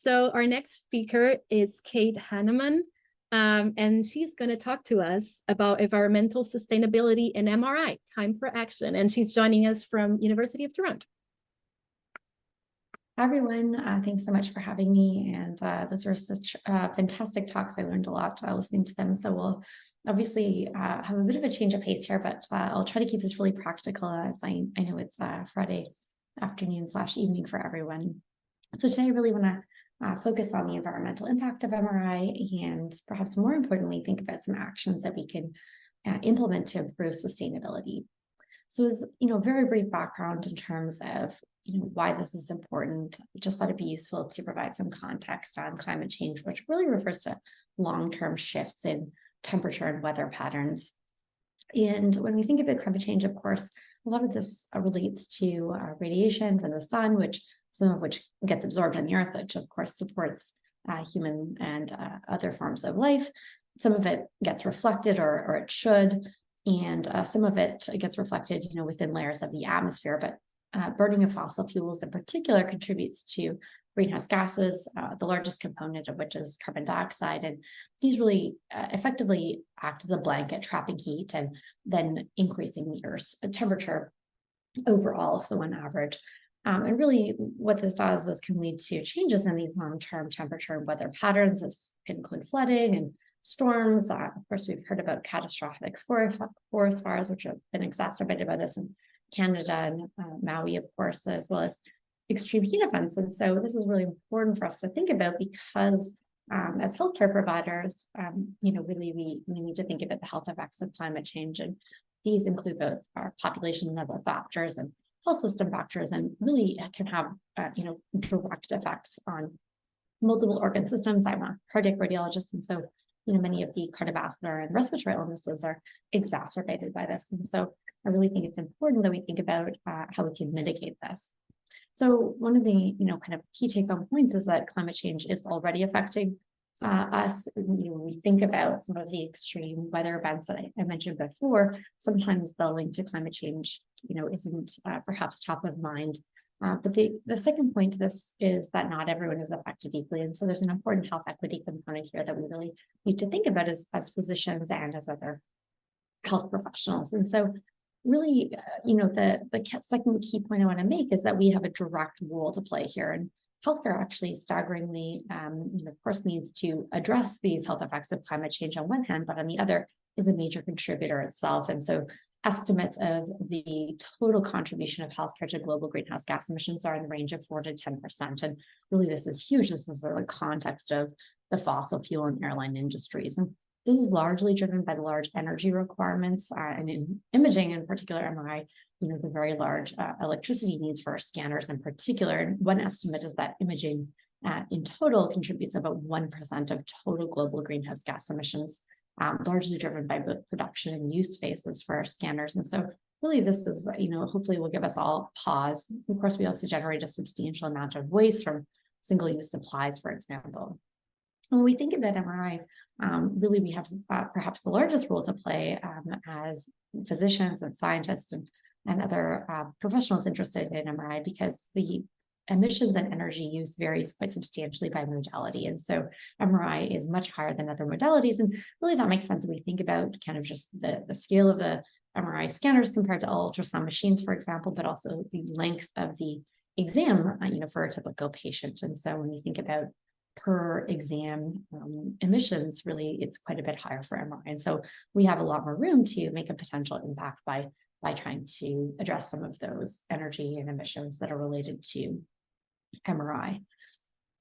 So our next speaker is Kate Hanneman, and she's going to talk to us about environmental sustainability in MRI, time for action. And she's joining us from University of Toronto. Hi, everyone. Thanks so much for having me. And those were such fantastic talks. I learned a lot listening to them. So we'll obviously have a bit of a change of pace here, but I'll try to keep this really practical as I know it's Friday afternoon/evening for everyone. So today I really want to focus on the environmental impact of MRI and perhaps more importantly, think about some actions that we can implement to improve sustainability. So as very brief background in terms of why this is important, just thought it'd be useful to provide some context on climate change, which really refers to long-term shifts in temperature and weather patterns. And when we think about climate change, of course, a lot of this relates to radiation from the sun, some of which gets absorbed on the earth, which of course supports human and other forms of life. Some of it gets reflected, or it should, and some of it gets reflected, within layers of the atmosphere. But burning of fossil fuels in particular contributes to greenhouse gases, the largest component of which is carbon dioxide. And these really effectively act as a blanket, trapping heat and then increasing the Earth's temperature overall, so on average. And really what this does is can lead to changes in these long-term temperature and weather patterns. This can include flooding and storms. Of course, we've heard about catastrophic forest fires, which have been exacerbated by this in Canada and Maui, of course, as well as extreme heat events. And so this is really important for us to think about because as healthcare providers, really we need to think about the health effects of climate change. And these include both our population level factors and health system factors, and really can have, direct effects on multiple organ systems. I'm a cardiac radiologist, and so many of the cardiovascular and respiratory illnesses are exacerbated by this. And so I really think it's important that we think about how we can mitigate this. So one of the, kind of key take-home points is that climate change is already affecting us. When we think about some of the extreme weather events that I mentioned before, sometimes the link to climate change, isn't perhaps top of mind. But the second point to this is that not everyone is affected equally. And so there's an important health equity component here that we really need to think about as physicians and as other health professionals. And so really, the second key point I want to make is that we have a direct role to play here. And healthcare actually staggeringly, of course, needs to address these health effects of climate change on one hand, but on the other is a major contributor itself. And so estimates of the total contribution of healthcare to global greenhouse gas emissions are in the range of 4 to 10%. And really, this is huge. This is the context of the fossil fuel and airline industries. And this is largely driven by the large energy requirements and in imaging, in particular MRI, the very large electricity needs for our scanners in particular. And one estimate is that imaging in total contributes about 1% of total global greenhouse gas emissions, largely driven by both production and use phases for our scanners. And so really this is, hopefully will give us all pause. Of course, we also generate a substantial amount of waste from single-use supplies, for example. When we think about MRI, really we have perhaps the largest role to play as physicians and scientists and other professionals interested in MRI, because the emissions and energy use varies quite substantially by modality. And so MRI is much higher than other modalities. And really that makes sense when we think about kind of just the scale of the MRI scanners compared to ultrasound machines, for example, but also the length of the exam, for a typical patient. And so when we think about per exam emissions, really it's quite a bit higher for MRI. And so we have a lot more room to make a potential impact by trying to address some of those energy and emissions that are related to MRI.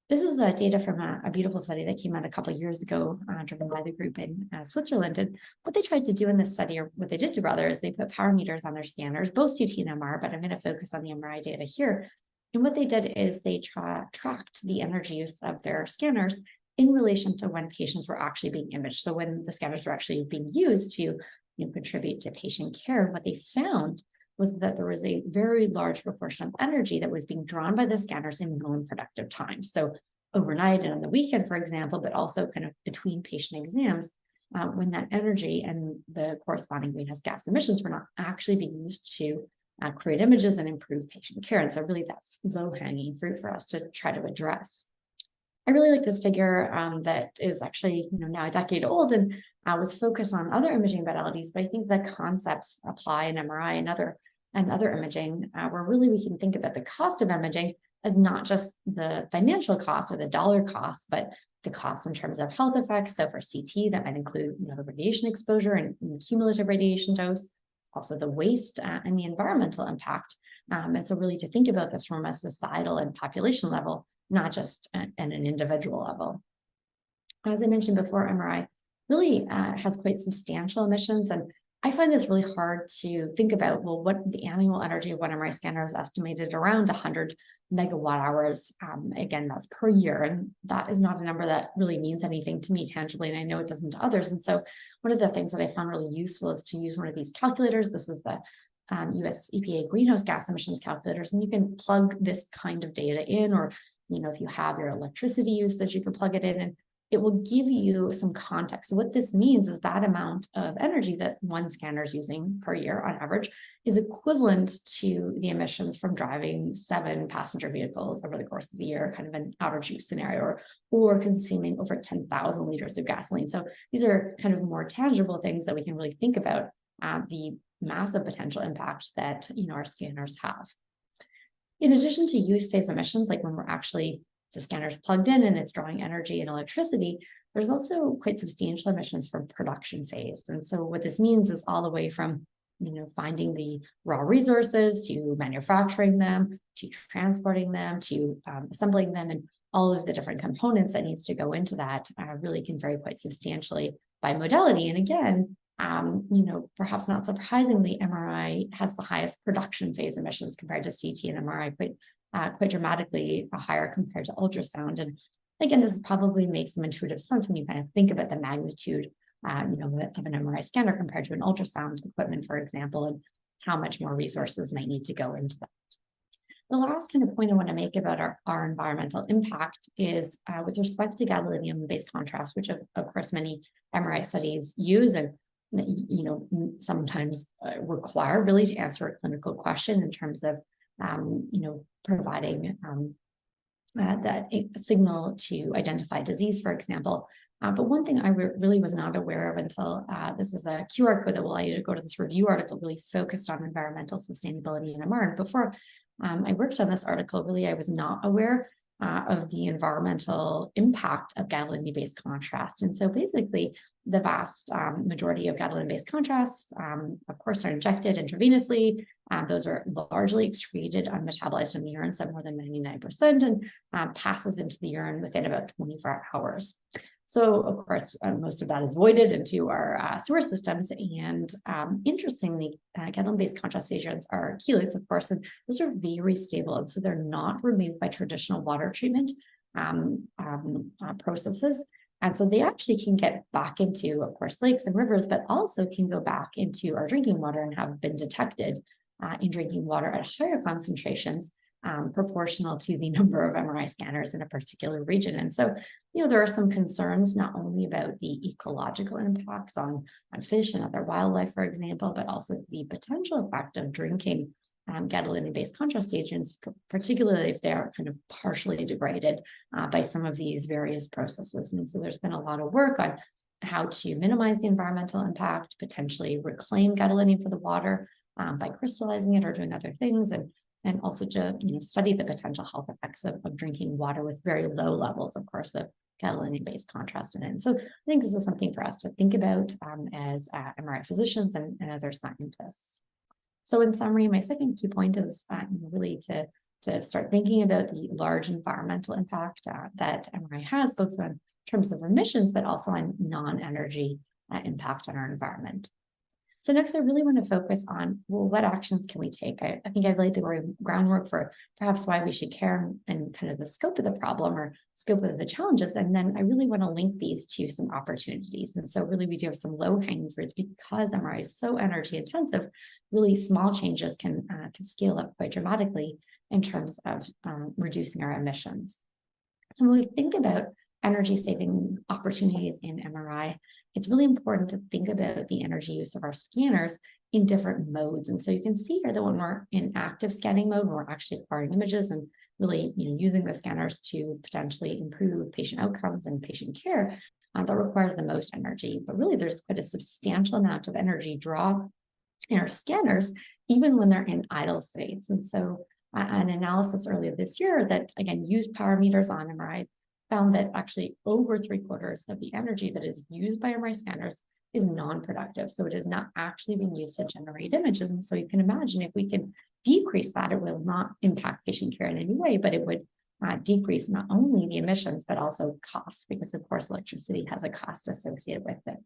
This is data from a beautiful study that came out a couple of years ago, driven by the group in Switzerland. And what they tried to do in this study, or what they did do rather, is they put power meters on their scanners, both CT and MR, but I'm going to focus on the MRI data here. And what they did is they tracked the energy use of their scanners in relation to when patients were actually being imaged. So when the scanners were actually being used to contribute to patient care, what they found was that there was a very large proportion of energy that was being drawn by the scanners in non-productive time. So overnight and on the weekend, for example, but also kind of between patient exams, when that energy and the corresponding greenhouse gas emissions were not actually being used to create images and improve patient care. And so really that's low-hanging fruit for us to try to address. I really like this figure that is actually now a decade old and was focused on other imaging modalities, but I think the concepts apply in MRI and other imaging, where really we can think about the cost of imaging as not just the financial cost or the dollar cost, but the cost in terms of health effects. So for CT, that might include the radiation exposure and cumulative radiation dose, also the waste and the environmental impact. And so really to think about this from a societal and population level, not just at an individual level. As I mentioned before, MRI really has quite substantial emissions. And I find this really hard to think about, well, what the annual energy of one MRI scanner is estimated around 100 megawatt hours. Again, that's per year. And that is not a number that really means anything to me tangibly. And I know it doesn't to others. And so one of the things that I found really useful is to use one of these calculators. This is the US EPA greenhouse gas emissions calculators. And you can plug this kind of data in, or if you have your electricity usage, you can plug it in and it will give you some context. So what this means is that amount of energy that one scanner is using per year on average is equivalent to the emissions from driving 7 passenger vehicles over the course of the year, kind of an average use scenario, or consuming over 10,000 liters of gasoline. So these are kind of more tangible things that we can really think about the massive potential impact that our scanners have. In addition to use-phase emissions, like when we're actually the scanner's plugged in and it's drawing energy and electricity, there's also quite substantial emissions from production phase. And so what this means is all the way from finding the raw resources to manufacturing them, to transporting them, to assembling them, and all of the different components that needs to go into that really can vary quite substantially by modality. And again, perhaps not surprisingly, MRI has the highest production phase emissions compared to CT and MRI, quite dramatically higher compared to ultrasound. And again, this probably makes some intuitive sense when you kind of think about the magnitude, of an MRI scanner compared to an ultrasound equipment, for example, and how much more resources might need to go into that. The last kind of point I want to make about our environmental impact is with respect to gadolinium-based contrast, which of course many MRI studies use and sometimes require really to answer a clinical question in terms of providing that signal to identify disease, for example. But one thing I really was not aware of until this is a QR code that will allow you to go to this review article really focused on environmental sustainability in MR. And before I worked on this article, really I was not aware of the environmental impact of gadolinium-based contrast. And so basically the vast majority of gadolinium-based contrasts, of course, are injected intravenously. Those are largely excreted unmetabolized in the urine, so more than 99%, and passes into the urine within about 24 hours. So, of course, most of that is voided into our sewer systems. And interestingly, gadolinium-based contrast agents are chelates, of course, and those are very stable. And so they're not removed by traditional water treatment processes. And so they actually can get back into, of course, lakes and rivers, but also can go back into our drinking water and have been detected in drinking water at higher concentrations proportional to the number of MRI scanners in a particular region. And so, there are some concerns not only about the ecological impacts on fish and other wildlife, for example, but also the potential effect of drinking gadolinium-based contrast agents, particularly if they are kind of partially degraded by some of these various processes. And so there's been a lot of work on how to minimize the environmental impact, potentially reclaim gadolinium for the water by crystallizing it or doing other things, and also to study the potential health effects of drinking water with very low levels, of course, of gadolinium-based contrast in it. And so I think this is something for us to think about as MRI physicians and other scientists. So in summary, my second key point is really to start thinking about the large environmental impact that MRI has, both in terms of emissions, but also on non-energy impact on our environment. So next, I really want to focus on, well, what actions can we take? I think I've laid the groundwork for perhaps why we should care and kind of the scope of the problem or scope of the challenges. And then I really want to link these to some opportunities. And so really we do have some low-hanging fruits because MRI is so energy intensive, really small changes can scale up quite dramatically in terms of reducing our emissions. So when we think about energy saving opportunities in MRI, it's really important to think about the energy use of our scanners in different modes. And so you can see here that when we're in active scanning mode, we're actually acquiring images and really using the scanners to potentially improve patient outcomes and patient care. That requires the most energy. But really, there's quite a substantial amount of energy draw in our scanners, even when they're in idle states. And so an analysis earlier this year that, again, used power meters on MRI found that actually over 3/4 of the energy that is used by MRI scanners is non-productive. So it is not actually being used to generate images. And so you can imagine if we can decrease that, it will not impact patient care in any way, but it would decrease not only the emissions, but also cost, because of course, electricity has a cost associated with it.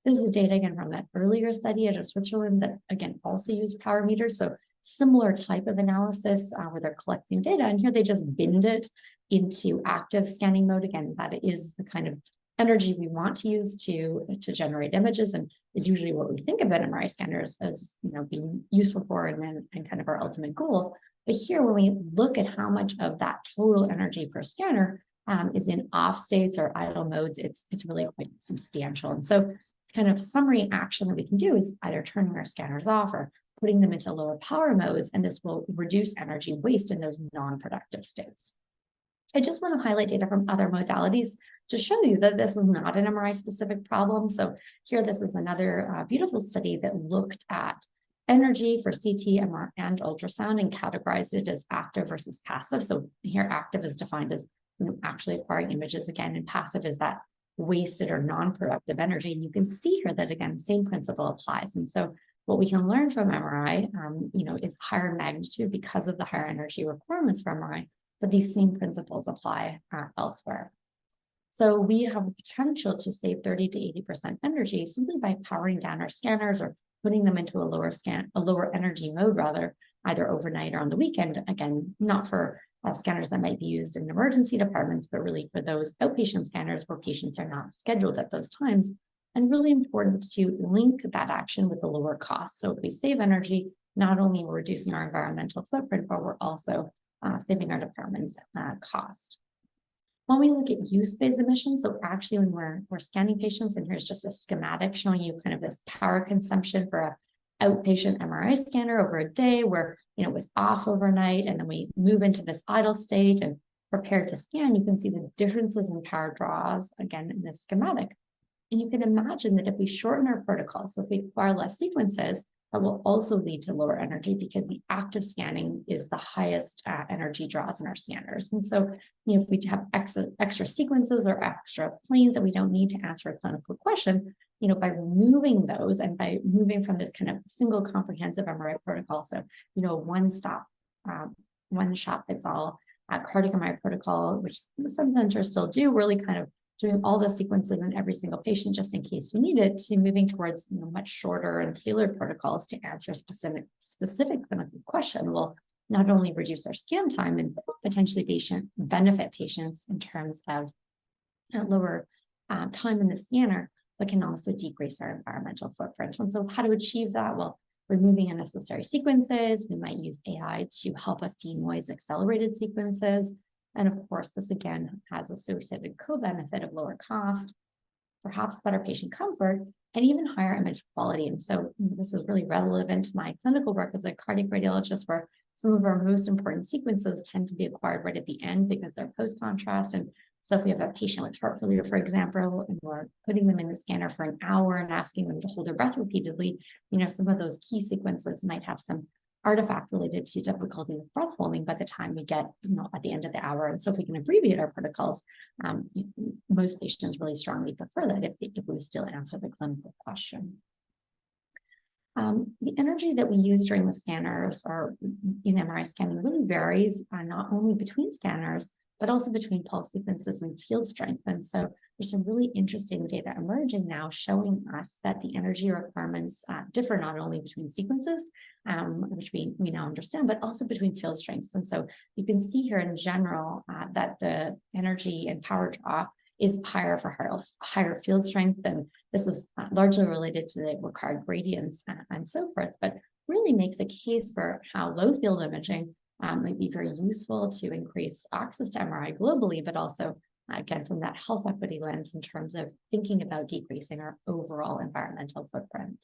This is the data again from that earlier study out of Switzerland that again also used power meters. So similar type of analysis where they're collecting data, and here they just binned it into active scanning mode. Again, that is the kind of energy we want to use to generate images, and is usually what we think of MRI scanners as being useful for, and kind of our ultimate goal. But here, when we look at how much of that total energy per scanner is in off states or idle modes, it's really quite substantial. And so kind of summary action that we can do is either turning our scanners off or putting them into lower power modes, and this will reduce energy waste in those non-productive states. I just want to highlight data from other modalities to show you that this is not an MRI specific problem. So here, this is another beautiful study that looked at energy for CT, MR, and ultrasound and categorized it as active versus passive. So here, active is defined as actually acquiring images again, and passive is that wasted or non-productive energy. And you can see here that again, same principle applies. And so what we can learn from MRI, is higher magnitude because of the higher energy requirements for MRI, but these same principles apply elsewhere. So we have the potential to save 30 to 80% energy simply by powering down our scanners or putting them into a lower energy mode rather, either overnight or on the weekend. Again, not for scanners that might be used in emergency departments, but really for those outpatient scanners where patients are not scheduled at those times. And really important to link that action with the lower cost. So if we save energy, not only we're reducing our environmental footprint, but we're also saving our department's cost. When we look at use-based emissions, so actually when we're scanning patients, and here's just a schematic showing you kind of this power consumption for an outpatient MRI scanner over a day where it was off overnight, and then we move into this idle state and prepare to scan, you can see the differences in power draws again in this schematic. And you can imagine that if we shorten our protocol, so if we acquire less sequences, that will also lead to lower energy because the active scanning is the highest energy draws in our scanners. And so, if we have extra sequences or extra planes that we don't need to answer a clinical question, by removing those and by moving from this kind of single comprehensive MRI protocol, so, one shot fits all cardiac MRI protocol, which some centers still do, really kind of doing all the sequencing in every single patient just in case we need it, to moving towards much shorter and tailored protocols to answer specific clinical question will not only reduce our scan time and potentially benefit patients in terms of lower time in the scanner, but can also decrease our environmental footprint. And so how to achieve that? Well, removing unnecessary sequences, we might use AI to help us denoise accelerated sequences. And of course, this again has associated co-benefit of lower cost, perhaps better patient comfort, and even higher image quality. And so this is really relevant to my clinical work as a cardiac radiologist, where some of our most important sequences tend to be acquired right at the end because they're post-contrast. And so if we have a patient with heart failure, for example, and we're putting them in the scanner for an hour and asking them to hold their breath repeatedly, some of those key sequences might have some artifact related to difficulty with breath holding by the time we get at the end of the hour. And so if we can abbreviate our protocols, most patients really strongly prefer that if we still answer the clinical question. The energy that we use during the scanners or in MRI scanning really varies not only between scanners, but also between pulse sequences and field strength. And so there's some really interesting data emerging now showing us that the energy requirements differ not only between sequences, which we now understand, but also between field strengths. And so you can see here in general that the energy and power draw is higher for higher field strength. And this is largely related to the required gradients and so forth, but really makes a case for how low field imaging might be very useful to increase access to MRI globally, but also, again, from that health equity lens in terms of thinking about decreasing our overall environmental footprint.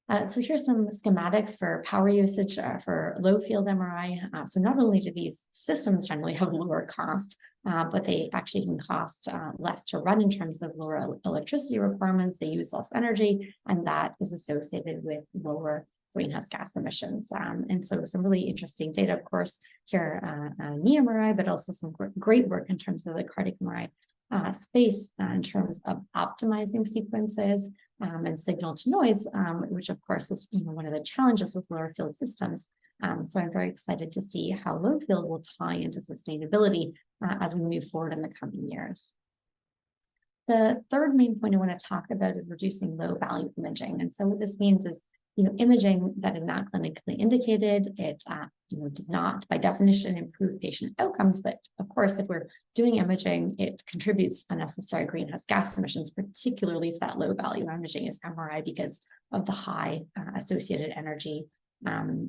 So here's some schematics for power usage for low field MRI. So not only do these systems generally have lower cost, but they actually can cost less to run in terms of lower electricity requirements. They use less energy, and that is associated with lower greenhouse gas emissions. And so some really interesting data, of course, here, knee MRI, but also some great work in terms of the cardiac MRI space in terms of optimizing sequences and signal to noise, which of course is one of the challenges with lower field systems. So I'm very excited to see how low field will tie into sustainability as we move forward in the coming years. The third main point I want to talk about is reducing low value imaging. And so what this means is, imaging that is not clinically indicated, it does not by definition improve patient outcomes. But of course, if we're doing imaging, it contributes unnecessary greenhouse gas emissions, particularly if that low value imaging is MRI because of the high associated energy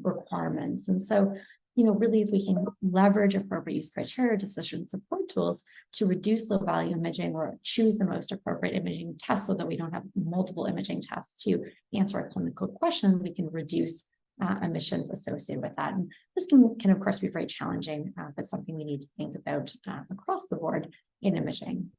requirements. And so, really, if we can leverage appropriate use criteria, decision support tools to reduce low value imaging or choose the most appropriate imaging test so that we don't have multiple imaging tests to answer a clinical question, we can reduce emissions associated with that. And this can of course be very challenging, but something we need to think about across the board in imaging.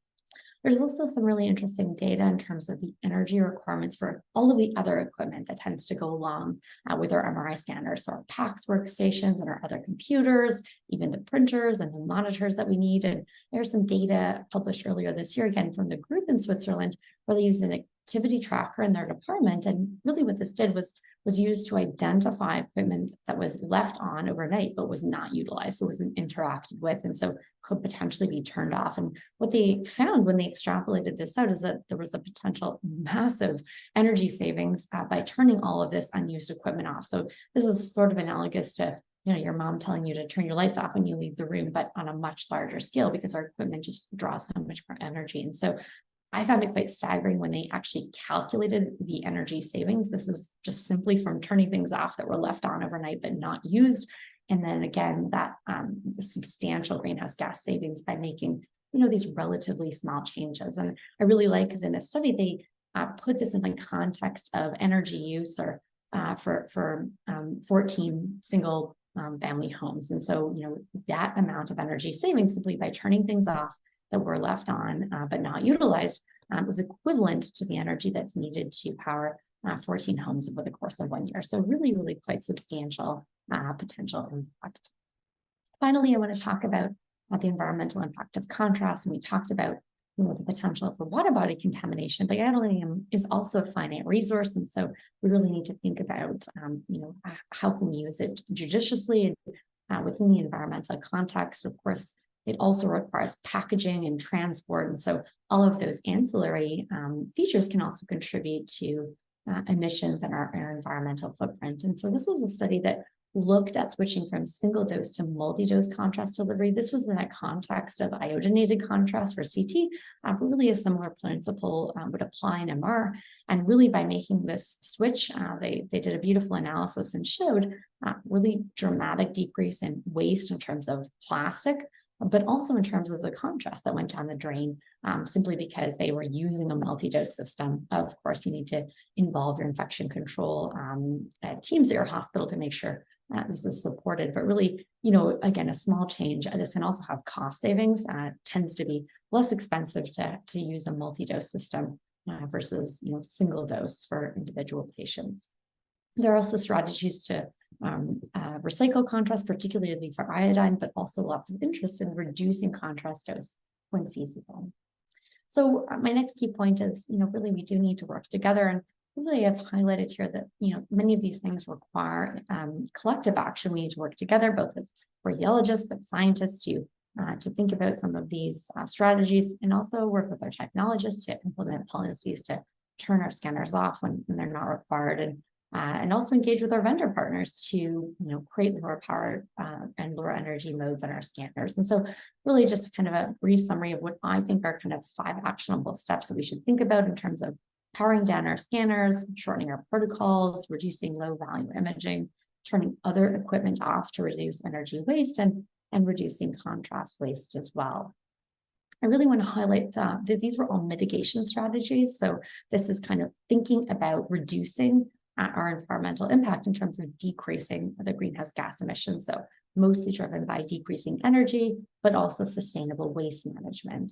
There's also some really interesting data in terms of the energy requirements for all of the other equipment that tends to go along with our MRI scanners. So our PACS workstations and our other computers, even the printers and the monitors that we need. And there's some data published earlier this year, again, from the group in Switzerland, where they used an activity tracker in their department. And really what this did was used to identify equipment that was left on overnight, but was not utilized, so wasn't interacted with, and so could potentially be turned off. And what they found when they extrapolated this out is that there was a potential massive energy savings by turning all of this unused equipment off. So this is sort of analogous to your mom telling you to turn your lights off when you leave the room, but on a much larger scale because our equipment just draws so much more energy. And so I found it quite staggering when they actually calculated the energy savings. This is just simply from turning things off that were left on overnight but not used. And then again, that substantial greenhouse gas savings by making these relatively small changes. And I really like, because in a study, they put this in the context of energy use or for 14 single family homes. And so, that amount of energy savings simply by turning things off that were left on but not utilized was equivalent to the energy that's needed to power 14 homes over the course of 1 year. So really, really quite substantial potential impact. Finally, I want to talk about the environmental impact of contrast. And we talked about the potential for water body contamination, but gadolinium is also a finite resource. And so we really need to think about how can we use it judiciously within the environmental context. Of course, it also requires packaging and transport. And so all of those ancillary features can also contribute to emissions and our environmental footprint. And so this was a study that looked at switching from single dose to multi-dose contrast delivery. This was in a context of iodinated contrast for CT, but really a similar principle would apply in MR. And really by making this switch, they did a beautiful analysis and showed really dramatic decrease in waste in terms of plastic, but also in terms of the contrast that went down the drain, simply because they were using a multi-dose system. Of course, you need to involve your infection control teams at your hospital to make sure this is supported. But really, again, a small change. This can also have cost savings. Tends to be less expensive to use a multi-dose system versus single dose for individual patients. There are also strategies to recycle contrast, particularly for iodine, but also lots of interest in reducing contrast dose when feasible. So my next key point is, really we do need to work together. And really I've highlighted here that, many of these things require collective action. We need to work together, both as radiologists, but scientists to think about some of these strategies, and also work with our technologists to implement policies to turn our scanners off when they're not required, and also engage with our vendor partners to create lower power and lower energy modes on our scanners. And so really just kind of a brief summary of what I think are kind of 5 actionable steps that we should think about in terms of powering down our scanners, shortening our protocols, reducing low value imaging, turning other equipment off to reduce energy waste, and reducing contrast waste as well. I really want to highlight that these were all mitigation strategies. So this is kind of thinking about reducing our environmental impact in terms of decreasing the greenhouse gas emissions. So mostly driven by decreasing energy, but also sustainable waste management.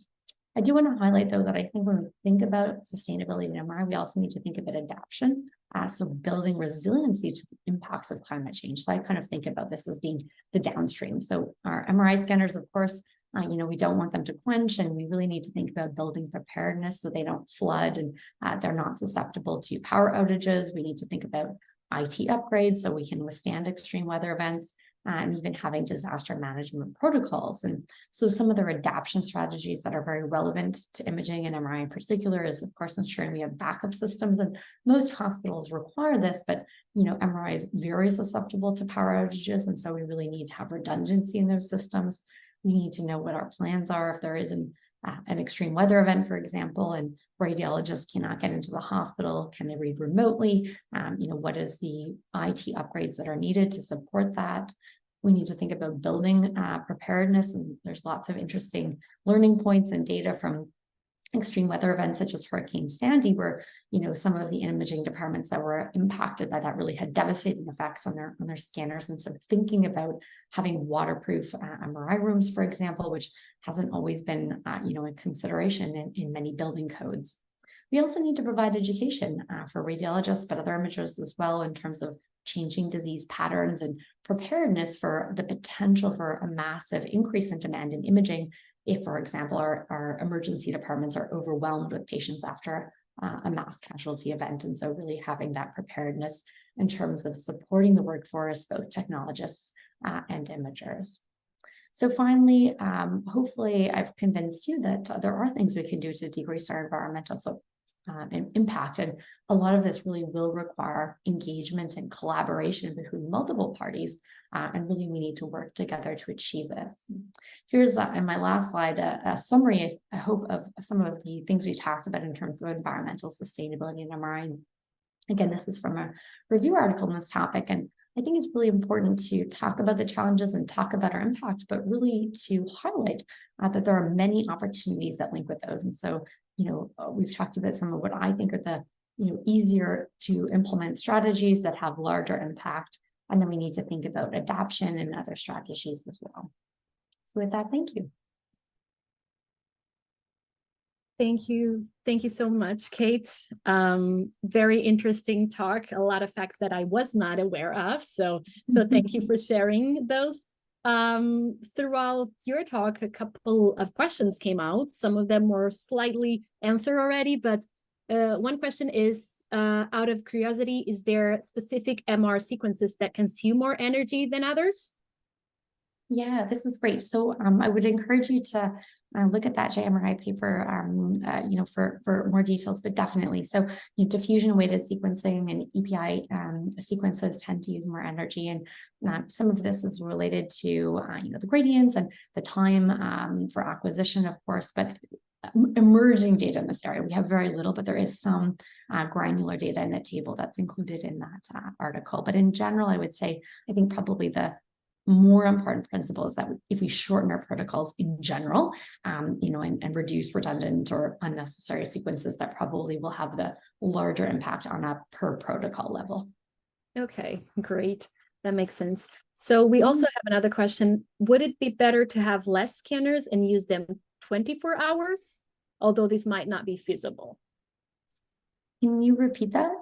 I do want to highlight, though, that I think when we think about sustainability in MRI, we also need to think about adaptation. So building resiliency to the impacts of climate change. So I kind of think about this as being the downstream. So our MRI scanners, of course, we don't want them to quench, and we really need to think about building preparedness so they don't flood and they're not susceptible to power outages. We need to think about IT upgrades so we can withstand extreme weather events, and even having disaster management protocols. And so some of the adaptation strategies that are very relevant to imaging and MRI in particular is, of course, ensuring we have backup systems. And most hospitals require this, but MRI is very susceptible to power outages. And so we really need to have redundancy in those systems. We need to know what our plans are if there is an extreme weather event, for example, and radiologists cannot get into the hospital. Can they read remotely? What is the IT upgrades that are needed to support that? We need to think about building preparedness, and there's lots of interesting learning points and data from extreme weather events such as Hurricane Sandy, where some of the imaging departments that were impacted by that really had devastating effects on their scanners. And so thinking about having waterproof MRI rooms, for example, which hasn't always been a consideration in many building codes. We also need to provide education for radiologists, but other imagers as well, in terms of changing disease patterns and preparedness for the potential for a massive increase in demand in imaging if, for example, our emergency departments are overwhelmed with patients after a mass casualty event. And so really having that preparedness in terms of supporting the workforce, both technologists and imagers. So finally, hopefully I've convinced you that there are things we can do to decrease our environmental impact. And a lot of this really will require engagement and collaboration between multiple parties. And really, we need to work together to achieve this. Here's in my last slide, a summary, I hope, of some of the things we talked about in terms of environmental sustainability in MRI. Again, this is from a review article on this topic. And I think it's really important to talk about the challenges and talk about our impact, but really to highlight that there are many opportunities that link with those. And so, we've talked about some of what I think are the, easier to implement strategies that have larger impact. And then we need to think about adoption and other strategies as well. So with that, thank you. Thank you. Thank you so much, Kate. Very interesting talk, a lot of facts that I was not aware of. So thank you for sharing those. Throughout your talk, a couple of questions came out. Some of them were slightly answered already, but one question is, out of curiosity, is there specific MR sequences that consume more energy than others? Yeah, this is great. So I would encourage you to look at that JMRI paper, for more details, but definitely. So diffusion weighted sequencing and EPI sequences tend to use more energy. And some of this is related to, the gradients and the time for acquisition, of course, but emerging data in this area. We have very little, but there is some granular data in the table that's included in that article. But in general, I would say, I think probably the more important principle is that if we shorten our protocols in general, and reduce redundant or unnecessary sequences, that probably will have the larger impact on a per protocol level. Okay, great. That makes sense. So we also have another question. Would it be better to have less scanners and use them 24 hours, although this might not be feasible? Can you repeat that?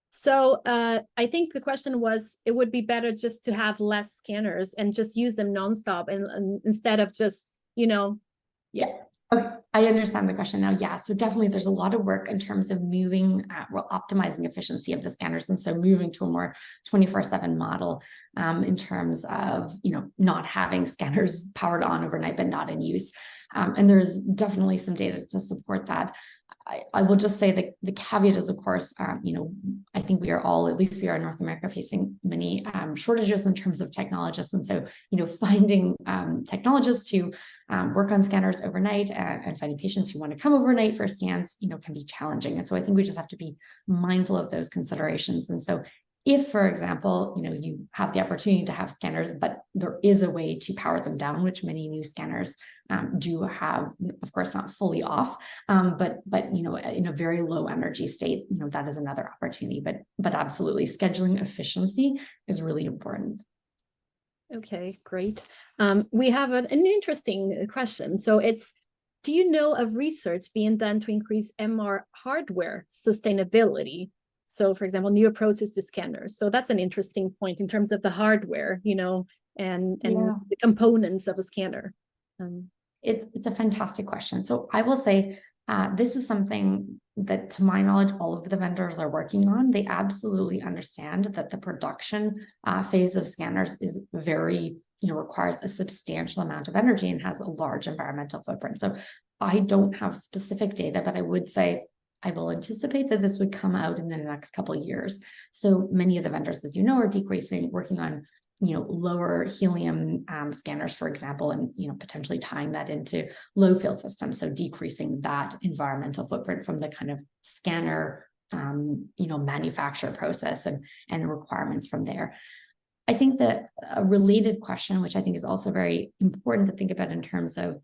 So I think the question was, it would be better just to have less scanners and just use them nonstop and instead of just, Yeah. Okay, I understand the question now. Yeah, so definitely there's a lot of work in terms of moving, optimizing efficiency of the scanners. And so moving to a more 24/7 model in terms of, not having scanners powered on overnight, but not in use. And there's definitely some data to support that. I will just say that the caveat is, of course, I think we are all, at least we are in North America, facing many shortages in terms of technologists. And so, finding technologists to work on scanners overnight and finding patients who want to come overnight for scans, can be challenging. And so I think we just have to be mindful of those considerations. And so If, for example, you have the opportunity to have scanners, but there is a way to power them down, which many new scanners do have, of course, not fully off, but in a very low energy state, that is another opportunity. But absolutely, scheduling efficiency is really important. Okay, great. We have an interesting question. So it's, do you know of research being done to increase MR hardware sustainability? So for example, new approaches to scanners. So that's an interesting point in terms of the hardware, and the components of a scanner. It's a fantastic question. So I will say this is something that, to my knowledge, all of the vendors are working on. They absolutely understand that the production phase of scanners is very, requires a substantial amount of energy and has a large environmental footprint. So I don't have specific data, but I would say I will anticipate that this would come out in the next couple of years. So many of the vendors, as you know, are working on lower helium scanners, for example, and potentially tying that into low field systems, so decreasing that environmental footprint from the kind of scanner manufacture process and the requirements from there. I think that a related question, which I think is also very important to think about in terms of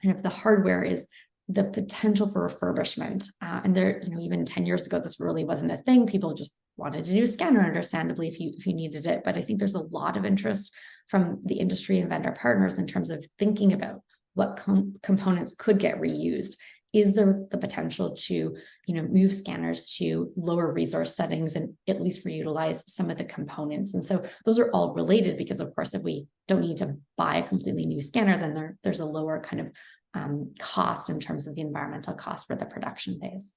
kind of the hardware, is the potential for refurbishment. And there, even 10 years ago, this really wasn't a thing. People just wanted a new scanner, understandably, if you needed it. But I think there's a lot of interest from the industry and vendor partners in terms of thinking about what components could get reused. Is there the potential to, move scanners to lower resource settings and at least reutilize some of the components? And so those are all related, because of course, if we don't need to buy a completely new scanner, then there's a lower kind of cost in terms of the environmental cost for the production phase.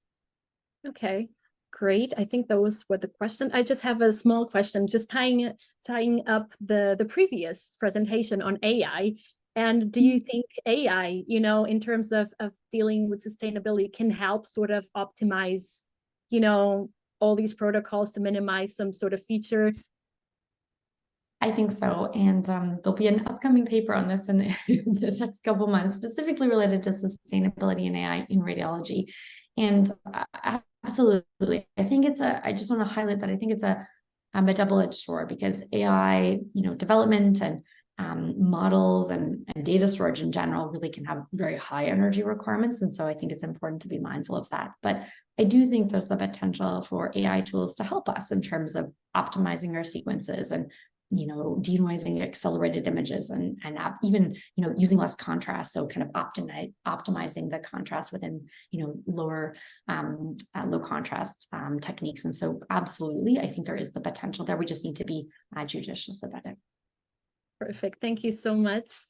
Okay, great. I think those were the questions. I just have a small question, just tying up the previous presentation on AI. And do you think AI, in terms of dealing with sustainability, can help sort of optimize, all these protocols to minimize some sort of feature? I think so. And there'll be an upcoming paper on this in the next couple months, specifically related to sustainability and AI in radiology. And absolutely, I think I just want to highlight that I think it's a double-edged sword, because AI, development and models and data storage in general really can have very high energy requirements. And so I think it's important to be mindful of that. But I do think there's the potential for AI tools to help us in terms of optimizing our sequences and denoising accelerated images and even using less contrast, so kind of optimizing the contrast within lower low contrast techniques. And so absolutely, I think there is the potential there. We just need to be judicious about it. Perfect. Thank you so much.